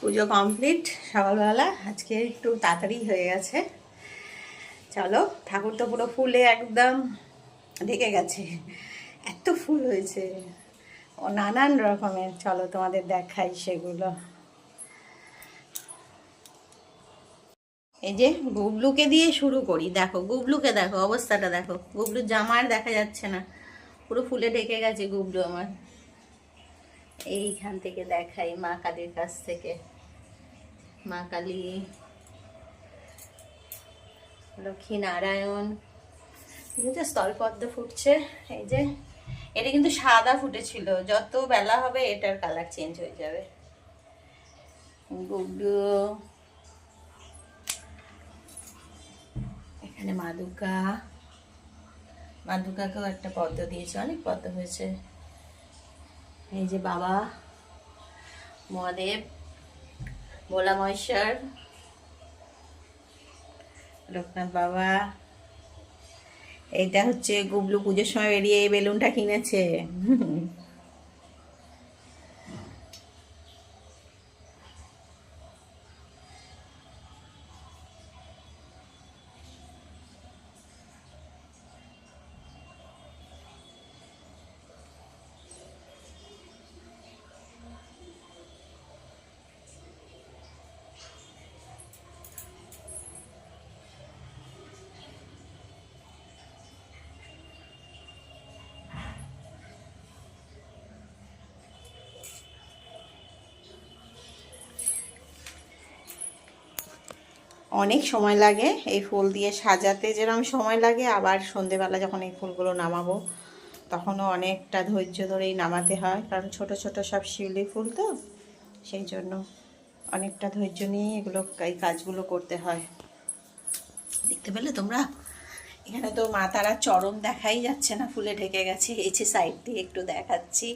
পুজো complete সকালবেলা। আজকে একটু তাড়াতাড়ি হয়ে গেছে। চলো, ঠাকুর তো পুরো ফুলে একদম ঢেকে গেছে, এত ফুল হয়েছে ও নানান রকমের। চলো তোমাদের দেখাই সেগুলো। এই যে গুবলুকে দিয়ে শুরু করি। দেখো গুবলুকে, দেখো অবস্থাটা দেখো। গুবলুর জামা আর দেখা যাচ্ছে না, পুরো ফুলে ঢেকে গেছে গুবলু আমার। এইখান থেকে দেখাই মা কালীর কাছ থেকে। মা কালী, লক্ষ্মী নারায়ণ, কিন্তু স্থলপদ্ম ফুটছে। এই যে এটা কিন্তু সাদা ফুটেছিল, যত বেলা হবে এটার কালার চেঞ্জ হয়ে যাবে। গুবলু, এখানে মা দুর্গা, মা দুর্গাকেও একটা পদ্ম দিয়েছে, অনেক পদ্ম হয়েছে। এই যে বাবা মহাদেব, ভোলা মহেশ্বর, লোকনাথ বাবা। এইটা হচ্ছে গুবলু পুজোর সময় বেরিয়ে এই বেলুনটা কিনেছে। অনেক সময় লাগে এই ফুল দিয়ে সাজাতে, যেরকম সময় লাগে, আবার সন্ধেবেলা যখন এই ফুলগুলো নামাবো তখনও অনেকটা ধৈর্য ধরেই নামাতে হয়, কারণ ছোট ছোট সব শিউলি ফুল তো, সেই জন্য অনেকটা ধৈর্য নিয়ে এগুলো, এই কাজগুলো করতে হয়। দেখতে পেলে তোমরা? এখানে তো মা তারার চরণ দেখাই যাচ্ছে না, ফুলে ঢেকে গেছে। এই যে সাইড দিয়ে একটু দেখাচ্ছি,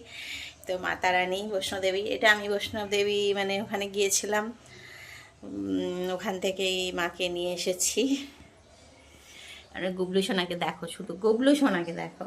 তো মা তারা নেই, বৈষ্ণোদেবী। এটা আমি বৈষ্ণোদেবী মানে ওখানে গিয়েছিলাম, ওখান থেকেই মাকে নিয়ে এসেছি। আর গুবলু সোনাকে দেখো, শুধু গুবলু সোনাকে দেখো।